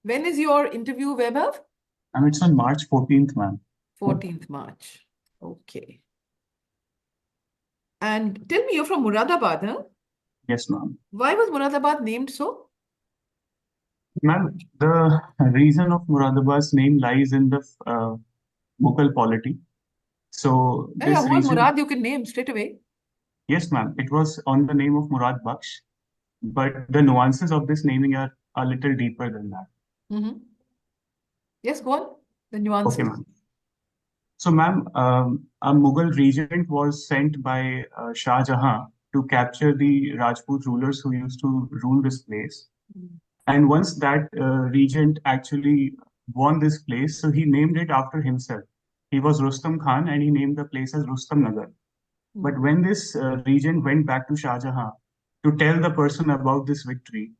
When is your interview, Vaibhav? It's on March 14th, ma'am. 14th March. Okay. And tell me, you're from Muradabad, huh? Yes, ma'am. Why was Muradabad named so? Ma'am, the reason of Muradabad's name lies in the Mughal polity. So Yeah, this who was region, Murad? You can name straight away. yes, ma'am, it was on the name of Murad Baksh, but the nuances of this naming are a little deeper than that. Mm-hmm. Yes, go on. The Okay, nuances. ma'am. So, ma'am, a Mughal regent was sent by Shah Jahan to capture the Rajput rulers who used to rule this place. And once that regent actually won this place, so he named it after himself. He was Rustam Khan and he named the place as Rustam Nagar. But Mm. when this regent went back to Shah Jahan to tell the person about this victory,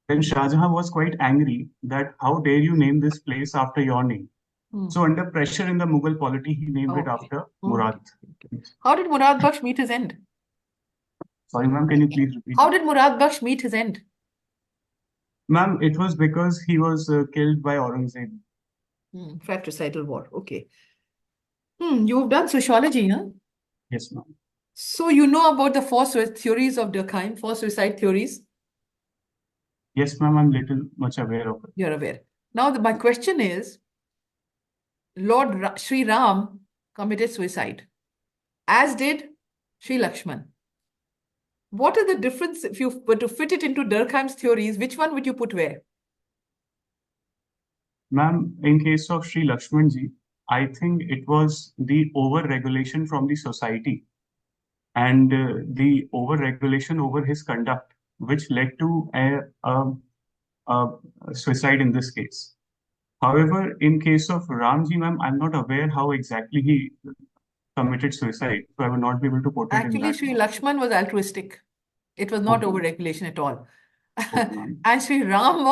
then Shah Jahan was quite angry that how dare you name this place after your name. Mm. So under pressure in the Mughal polity, he named it Okay. after Murad. Okay. Okay. Yes. How did Murad Baksh meet his end? Sorry, ma'am, can you please repeat How that? did Murad Baksh meet his end? Ma'am, it was because he was killed by Aurangzeb. Fratricidal war. Okay. You've done sociology, huh? Yes, ma'am. So you know about the four theories of Durkheim, four suicide theories. Yes, ma'am, I'm little much aware of it. You're aware. Now, my question is, Sri Ram committed suicide, as did Sri Lakshman. What is the difference if you were to fit it into Durkheim's theories? Which one would you put where? Ma'am, in case of Sri Lakshmanji, I think it was the over-regulation from the society and the over-regulation over his conduct, which led to a suicide in this case. However, in case of Ramji, ma'am, I'm not aware how exactly he committed suicide, so I will not be able to put it in Actually, that Sri way. Lakshman was altruistic. It was not Okay, ma'am. over-regulation at all. Okay, ma'am. And Sri Ram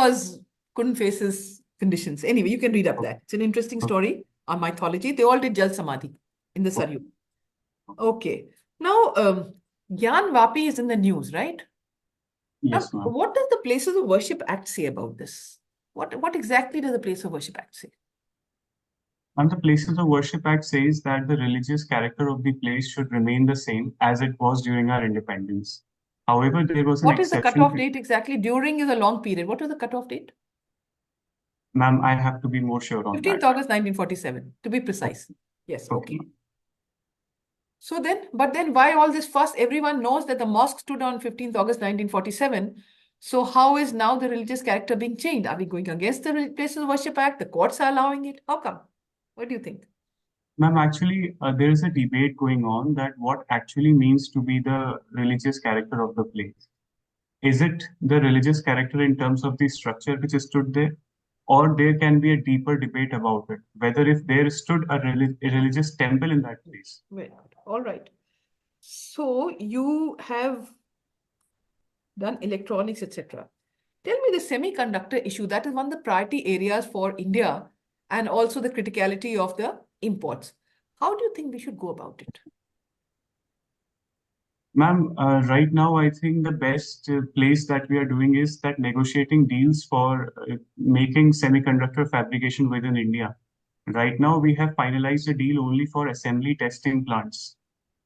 couldn't face his conditions. Anyway, you can read up Okay, that. It's an interesting okay, story on mythology. They all did Jal Samadhi in the okay. Saryu. Okay. Now, Gyan Vapi is in the news, right? Now, Yes, ma'am. what does the Places of Worship Act say about this? What exactly does the Place of Worship Act say? And the Places of Worship Act says that the religious character of the place should remain the same as it was during our independence. However, there was an What is the exception cutoff to, date exactly? During is a long period. What was the cutoff date? ma'am, I have to be more sure on 15th that. August 1947, to be Okay, precise. Yes, okay, okay. ma'am. So then, but then why all this fuss? Everyone knows that the mosque stood on 15th August 1947. So how is now the religious character being changed? Are we going against the Places of Worship Act? The courts are allowing it. How come? What do you think? Ma'am, actually, there is a debate going on that what actually means to be the religious character of the place. Is it the religious character in terms of the structure which is stood there? Or there can be a deeper debate about it, whether if there stood a religious temple in that place. Wait, all right. So you have done electronics, etc. Tell me the semiconductor issue. That is one of the priority areas for India and also the criticality of the imports. How do you think we should go about it? Ma'am, right now I think the best place that we are doing is that negotiating deals for making semiconductor fabrication within India. Right now we have finalized a deal only for assembly testing plants.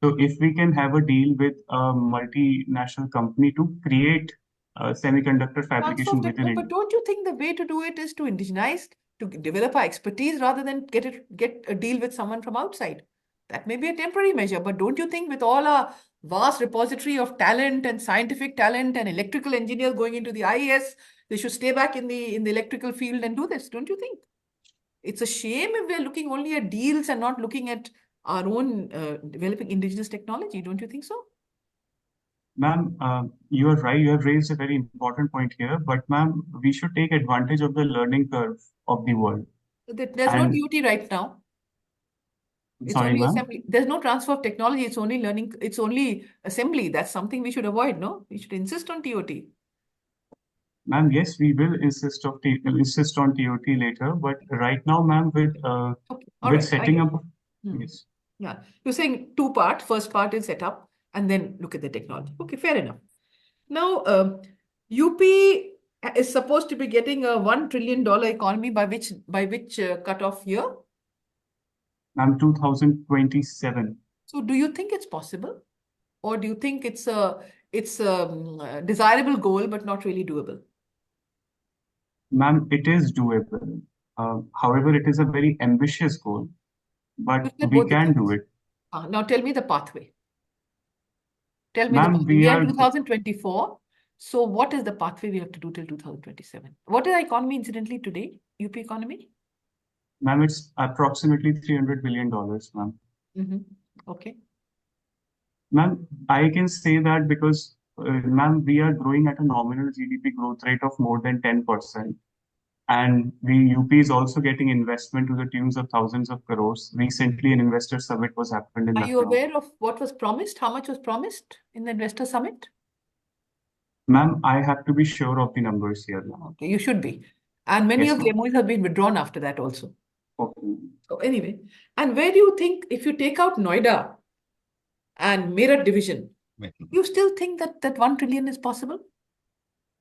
So if we can have a deal with a multinational company to create semiconductor Transfer of fabrication within but India. don't you think the way to do it is to indigenize, to develop our expertise rather than get a deal with someone from outside? That may be a temporary measure, but don't you think with all our vast repository of talent and scientific talent and electrical engineers going into the IES, they should stay back in the electrical field and do this, don't you think? It's a shame if we're looking only at deals and not looking at our own developing indigenous technology, don't you think so? Ma'am, you are right. You have raised a very important point here. But ma'am, we should take advantage of the learning curve of the world. There's no And duty right now. It's sorry, only ma'am. assembly. There's no transfer of technology. It's only learning. It's only assembly. That's something we should avoid, no? We should insist on TOT. Ma'am, yes, we will insist on TOT later. But right now, ma'am, Okay. All with right. I setting get up, it. Hmm. yes, Yeah. You're saying two part. First part is set up and then look at the technology. Okay, fair enough. Now, UP is supposed to be getting a $1 trillion economy by which cutoff year? Ma'am, 2027. So do you think it's possible? Or do you think it's a desirable goal but not really doable? Ma'am, it is doable. However, it is a very ambitious goal, You but said we both the can do things. it. Now tell me the pathway. Tell me the Ma'am, pathway. we We are in are, 2024. So what is the pathway we have to do till 2027? What is the economy incidentally today? UP economy? ma'am, it's approximately $300 billion, ma'am. Okay. Ma'am, I can say that because, ma'am, we are growing at a nominal GDP growth rate of more than 10%. And the UP is also getting investment to the tunes of thousands of crores. Recently, an investor summit was happened in Are you Lucknow. aware of what was promised? How much was promised in the investor summit? Ma'am, I have to be sure of the numbers here now. Okay, you should be. And many Yes, of the ma'am. MOUs have been withdrawn after that also. Okay. So anyway, and where do you think if you take out Noida and Meerut division, you still think that 1 trillion is possible?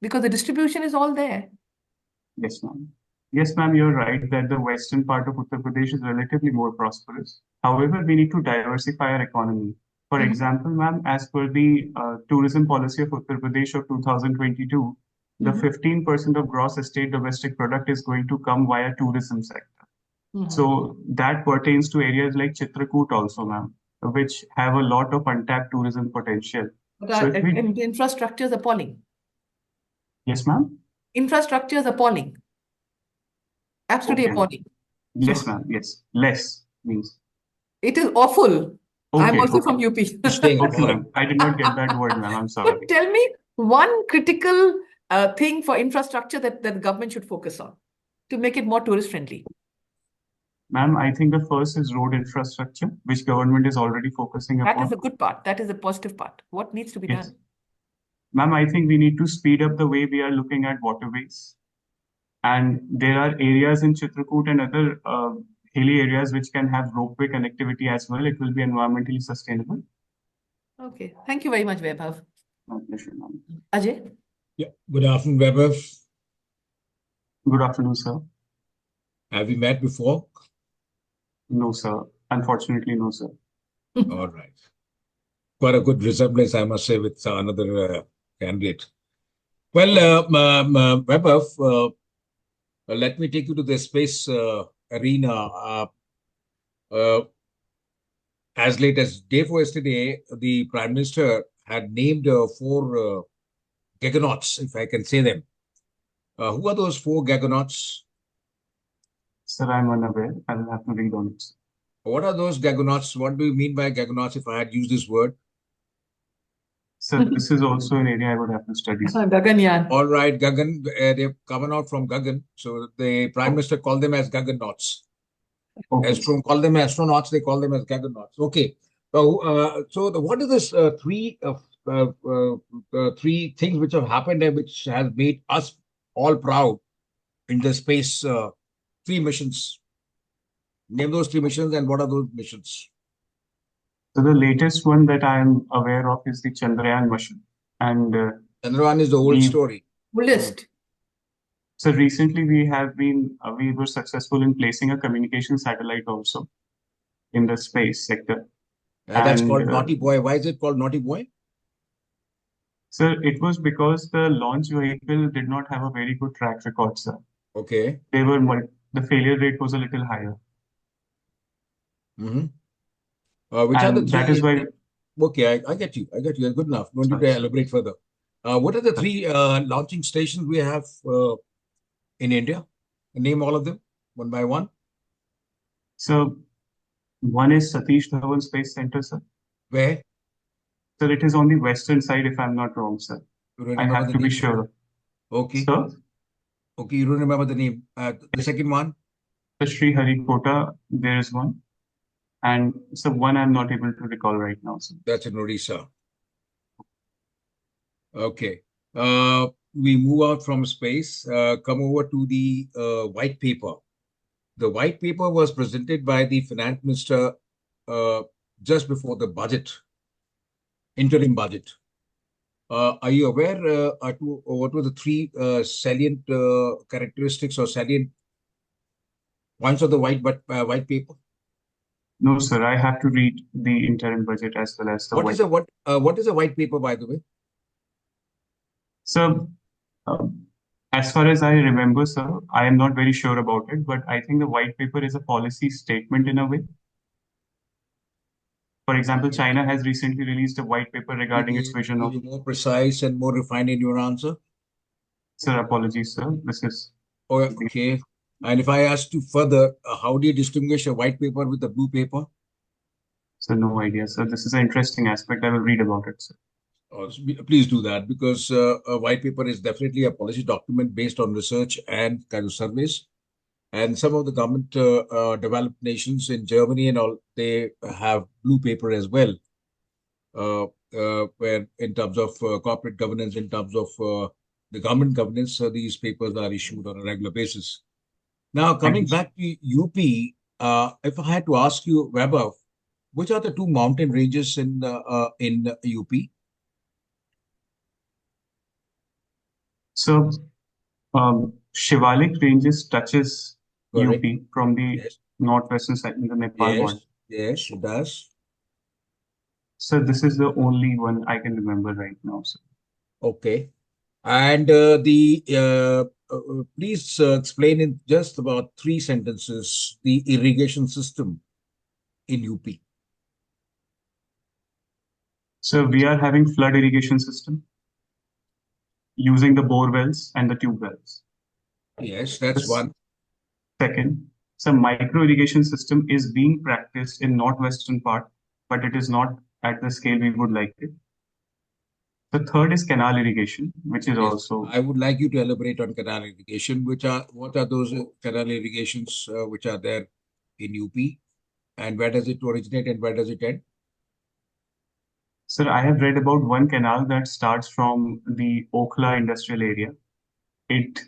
Because the distribution is all there. Yes, ma'am. Yes, ma'am, you're right that the western part of Uttar Pradesh is relatively more prosperous. However, we need to diversify our economy. For example, ma'am, as per the tourism policy of Uttar Pradesh of 2022, the 15% of gross state domestic product is going to come via tourism sector. So that pertains to areas like Chitrakoot also, ma'am, which have a lot of untapped tourism potential. But So if we, the infrastructure is appalling. yes, ma'am. Infrastructure is appalling. Absolutely Okay. appalling. Yes, So ma'am. Yes. Less means. it is awful. I'm Okay, also okay. from UP. Staying Okay, appalling. ma'am. I did not get that word, ma'am. I'm So sorry. tell me one critical thing for infrastructure that the government should focus on to make it more tourist friendly. Ma'am, I think the first is road infrastructure, which government is already focusing That is upon. the good part. That is the positive part. What needs to be Yes. done? Ma'am, I think we need to speed up the way we are looking at waterways. And there are areas in Chitrakoot and other hilly areas which can have ropeway connectivity as well. It will be environmentally sustainable. Okay. Thank you very much, Vaibhav. My pleasure, ma'am. Ajay? Yeah. Good afternoon, Vaibhav. Good afternoon, sir. Have we met before? No, sir. Unfortunately, no, sir. All right. Quite a good resemblance, I must say, with another candidate. Well, Vaibhav, let me take you to the space arena. Uh, as late as day before yesterday, the Prime Minister had named four giganauts, if I can say them. Who are those four giganauts? Sir, I'm unaware. I will have to read on it. What are those giganauts? What do you mean by giganauts if I had used this word? Sir, this is also an area I would have to study, sir. Gaganyaan. All right, Gagan, they've come out from Gagan. So the Prime Minister called them as Gagannauts. Okay. Astron call them astronauts, they call them as Gagannauts. Okay. So what are this three things which have happened and which has made us all proud in the space three missions? Name those three missions and what are those missions? So the latest one that I am aware of is the Chandrayaan mission. And Chandrayaan is the old story. List. so recently we were successful in placing a communication satellite also in the space sector. That's And, called Naughty Boy. Why is it called Naughty Boy? Sir, it was because the launch vehicle did not have a very good track record, sir. Okay. The failure rate was a little higher. Which are the And three? that is why, Okay, I get you. I get you. Good enough. No need to elaborate further. What are the three launching stations we have in India? Name all of them one by one. so one is Satish Dhawan Space Center, sir. Where? Sir, it is on the western side, if I'm not wrong, sir. You don't I remember have the to be name? sure. Okay. Sir, Okay, you don't remember the name. The second one? the Sri Harikota, there is one. And so one I'm not able to recall right now, sir. That's in Odisha. Okay. We move out from space, come over to the white paper. The white paper was presented by the finance minister just before the budget, interim budget. Are you aware what were the three salient characteristics or salient points of the white paper? No, sir, I have to read the interim budget as well as the What is white. what is a white paper, by the way? So, as far as I remember, sir, I am not very sure about it, but I think the white paper is a policy statement in a way. For example, China has recently released a white paper regarding its vision Be of. more precise and more refined in your answer? Sir, apologies, sir. This is. Oh, okay. And if I ask you further, how do you distinguish a white paper with a blue paper? So no idea, sir. This is an interesting aspect. I will read about it, sir. Please do that, because a white paper is definitely a policy document based on research and kind of surveys. And some of the government developed nations in Germany and all, they have blue paper as well, where in terms of corporate governance, in terms of the government governance, these papers are issued on a regular basis. Now, coming back to UP, if I had to ask you, Vaibhav, which are the two mountain ranges in UP? So, Shivalik ranges touches Correct. UP from the Yes. northwestern side in the Nepal border. Yes, it does. So this is the only one I can remember right now, sir. Okay. And please explain in just about 3 sentences the irrigation system in UP. So we are having flood irrigation system using the bore wells and the tube wells. Yes, that's This- one. Second, some micro irrigation system is being practiced in northwestern part, but it is not at the scale we would like it. The third is canal irrigation, which is Yes. also. I would like you to elaborate on canal irrigation. What are those canal irrigations which are there in UP, and where does it originate and where does it end? Sir, I have read about one canal that starts from the Okhla industrial area. It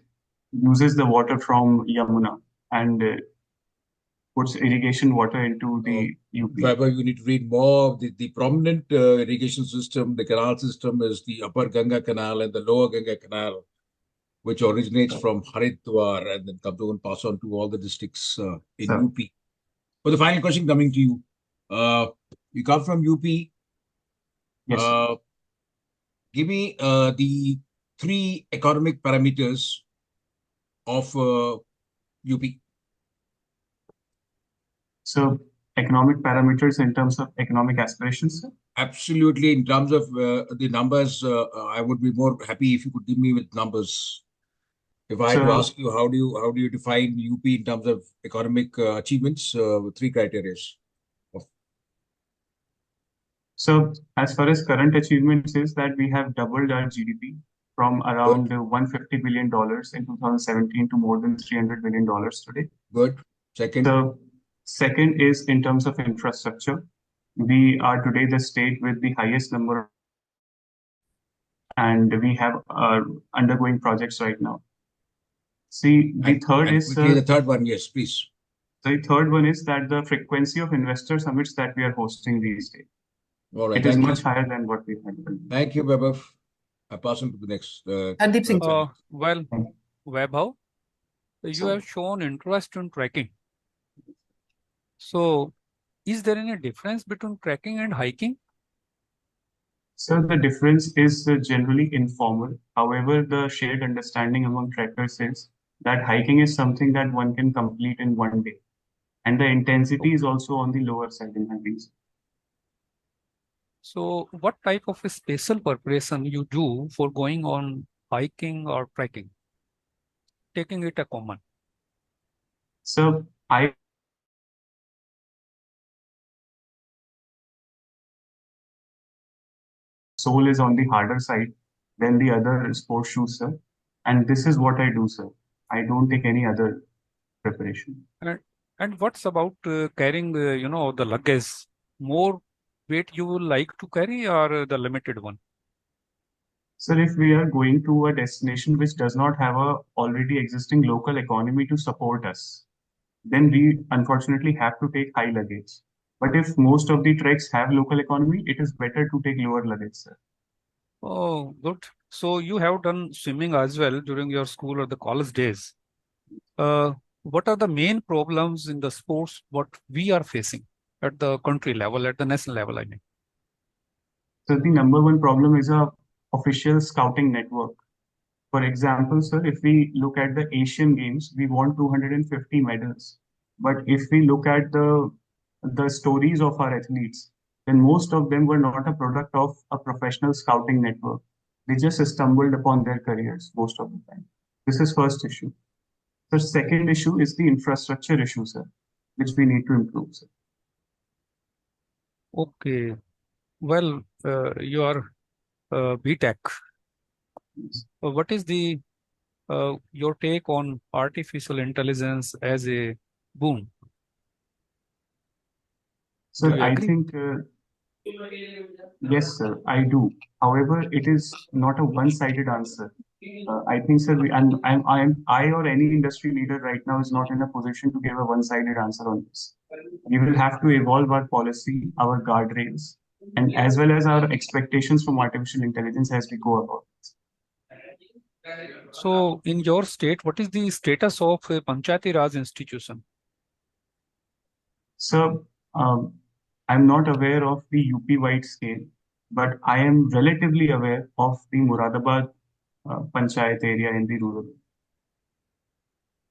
uses the water from Yamuna and puts irrigation water into the UP. Vaibhav, you need to read more. The prominent irrigation system, the canal system, is the Upper Ganga Canal and the Lower Ganga Canal, which originates from Haridwar and then comes over and pass on to all the districts in Sir. UP. For the final question coming to you, you come from UP. Yes, sir. Give me the 3 economic parameters of UP. So economic parameters in terms of economic aspirations, sir? Absolutely. In terms of the numbers, I would be more happy if you could give me with numbers. If I had to So- ask you, how do you define UP in terms of economic achievements with 3 criteria? So as far as current achievements is that we have doubled our GDP from around $150 billion in 2017 to more than $300 billion today. Good. Second. The second is in terms of infrastructure. We are today the state with the highest number, and we have undergoing projects right now. See, the third And is quickly, the third one, yes, please. the third one is that the frequency of investor summits that we are hosting these days. All right. It is Thank much you. higher than what we had. Thank you, Vaibhav. I pass on to the next. Sandeep Singh. Well, Vaibhav, you have shown interest in trekking. So, is there any difference between trekking and hiking? So the difference is generally informal. However, the shared understanding among trekkers is that hiking is something that one can complete in one day. And the intensity is also on the lower side in hiking. So, what type of a special preparation you do for going on hiking or trekking? Taking it a common. So I sole is on the harder side than the other sports shoes, sir. And this is what I do, sir. I don't take any other preparation. And what's about carrying the luggage? More weight you would like to carry or the limited one? Sir, if we are going to a destination which does not have a already existing local economy to support us, then we unfortunately have to take high luggage. But if most of the treks have local economy, it is better to take lower luggage, sir. Oh, good. So you have done swimming as well during your school or the college days. What are the main problems in the sports what we are facing at the country level, at the national level, I mean? So the number one problem is a official scouting network. For example, sir, if we look at the Asian Games, we won 250 medals. But if we look at the stories of our athletes, then most of them were not a product of a professional scouting network. They just stumbled upon their careers most of the time. This is first issue. The second issue is the infrastructure issue, sir, which we need to improve, sir. Okay. Well, you are BTech. Yes. What is the your take on artificial intelligence as a boom? Do Sir, you I agree? think yes, sir, I do. However, it is not a one-sided answer. I think, sir, I or any industry leader right now is not in a position to give a one-sided answer on this. We will have to evolve our policy, our guardrails, and as well as our expectations from artificial intelligence as we go about this. So, in your state, what is the status of a Panchayati Raj institution? So, I'm not aware of the UP-wide scale, but I am relatively aware of the Muradabad Panchayat area in the rural.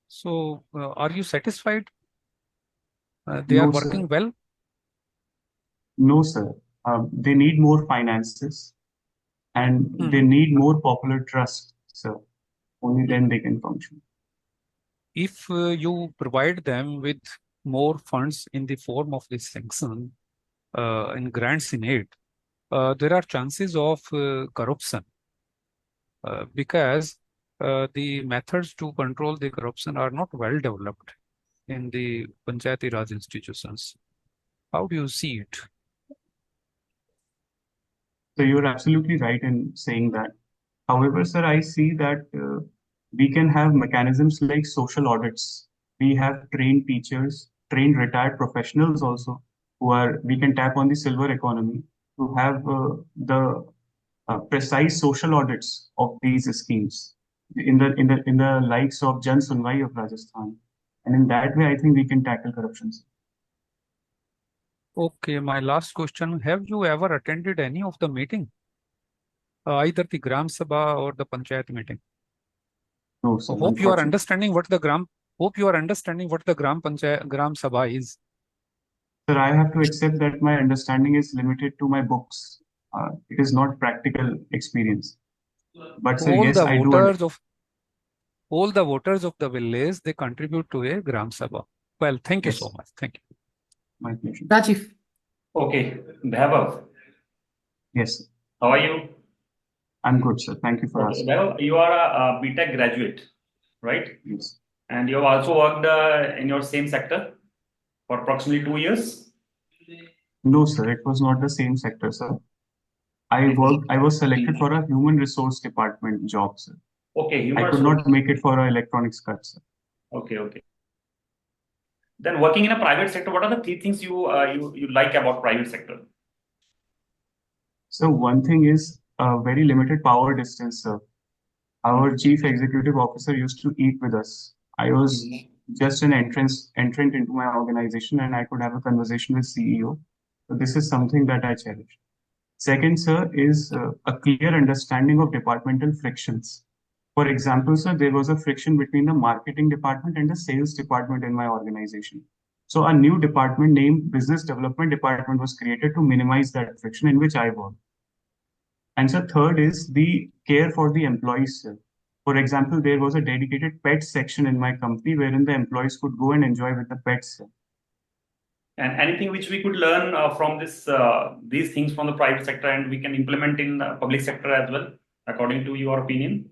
So, are you satisfied? They are No, sir. working well? No, sir. They need more finances and they Mhm. need more popular trust, sir. Only then they can function. If you provide them with more funds in the form of this sanction in grants in aid, there are chances of corruption because the methods to control the corruption are not well developed in the Panchayati Raj institutions. How do you see it? So you're absolutely right in saying that. However, sir, I see that we can have mechanisms like social audits. We have trained teachers, trained retired professionals also, we can tap on the silver economy to have the precise social audits of these schemes in the likes of Jan Sunwai of Rajasthan. And in that way, I think we can tackle corruption. Okay, my last question. Have you ever attended any of the meeting, either the Gram Sabha or the Panchayat meeting? No, sir, Hope you are unfortunately. understanding what the Gram Panchayat Gram Sabha is. Sir, I have to accept that my understanding is limited to my books. It is not practical experience. But sir, All yes, the I do. all the voters of the village, they contribute to a Gram Sabha. Well, thank you Yes, so much. Thank you. my pleasure. Rajiv. Okay, Vaibhav, Yes, sir. how are you? I'm good, sir. Thank you for Okay, asking. Vaibhav, you are a BTech graduate, right? Yes. And you have also worked in your same sector for approximately 2 years. No, sir, it was not the same sector, sir. I was selected for a human resource department job, sir. Okay, I human could resource. not make it for an electronics cut, sir. Okay. Then working in a private sector, what are the three things you like about private sector? So one thing is a very limited power distance, sir. Our chief executive officer used to eat with us. I was just an entrant into my organization and I could have a conversation with CEO. So this is something that I cherish. Second, sir, is a clear understanding of departmental frictions. For example, sir, there was a friction between the marketing department and the sales department in my organization. So a new department named Business Development Department was created to minimize that friction in which I work. And so third is the care for the employees, sir. For example, there was a dedicated pet section in my company wherein the employees could go and enjoy with the pets, sir. And anything which we could learn from these things from the private sector and we can implement in the public sector as well, according to your opinion?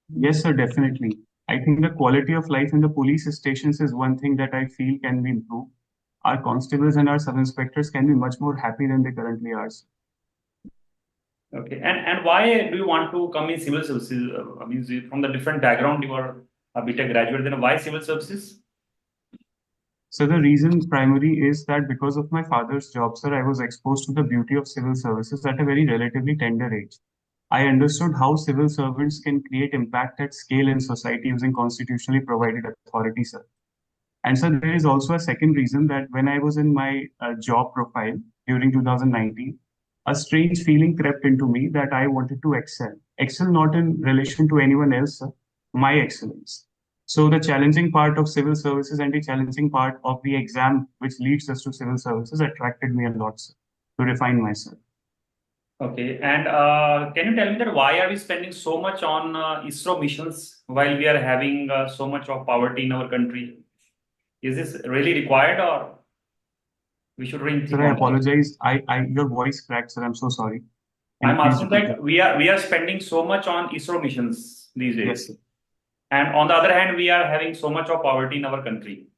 Yes, sir, definitely. I think the quality of life in the police stations is one thing that I feel can be improved. Our constables and our sub-inspectors can be much more happy than they currently are, sir. Okay, and why do you want to come in civil services? I mean, from the different background, you are a BTech graduate, then why civil services? So the reason primary is that because of my father's job, sir, I was exposed to the beauty of civil services at a very relatively tender age. I understood how civil servants can create impact at scale in society using constitutionally provided authority, sir. And so there is also a second reason that when I was in my job profile during 2019, a strange feeling crept into me that I wanted to excel. Excel not in relation to anyone else, sir, my excellence. So the challenging part of civil services and the challenging part of the exam, which leads us to civil services, attracted me a lot, sir, to refine myself. Okay, and can you tell me that why are we spending so much on ISRO missions while we are having so much of poverty in our country? Is this really required, or we should rethink Sir, I on that? apologize. Your voice cracked, sir. I'm so sorry. Can I'm you please asking repeat that that? we are spending so much on ISRO missions these Yes, days, sir. and on the other hand, we are having so much of poverty in our country.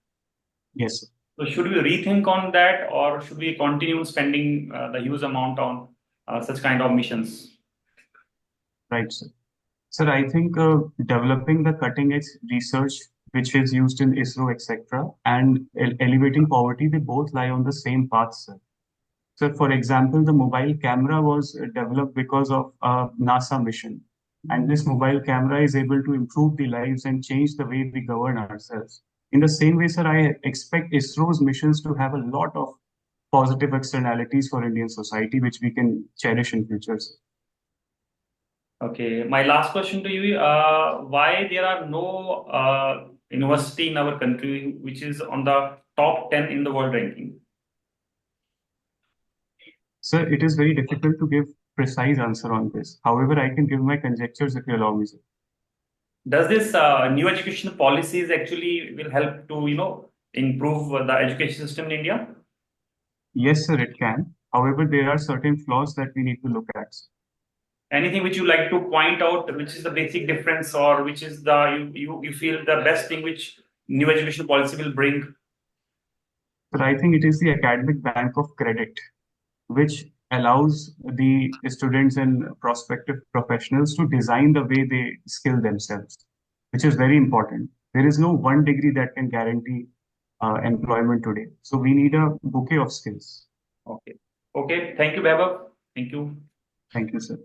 Yes, sir. So should we rethink on that, or should we continue spending the huge amount on such kind of missions? Right, sir. Sir, I think developing the cutting edge research which is used in ISRO, etc., and elevating poverty, they both lie on the same path, sir. So, for example, the mobile camera was developed because of a NASA mission. And this mobile camera is able to improve the lives and change the way we govern ourselves. In the same way, sir, I expect ISRO's missions to have a lot of positive externalities for Indian society, which we can cherish in future, sir. Okay, my last question to you: why there are no university in our country which is on the top 10 in the world ranking? Sir, it is very difficult to give precise answer on this. However, I can give my conjectures if you allow me, sir. Does this new education policies actually will help to improve the education system in India? Yes, sir, it can. However, there are certain flaws that we need to look at, sir. Anything which you like to point out, which is the basic difference, or which is the you feel the best thing which new education policy will bring? But I think it is the academic bank of credit, which allows the students and prospective professionals to design the way they skill themselves, which is very important. There is no one degree that can guarantee employment today. So we need a bouquet of skills. Okay. Okay. Thank you, Vaibhav. Thank you. Thank you, sir.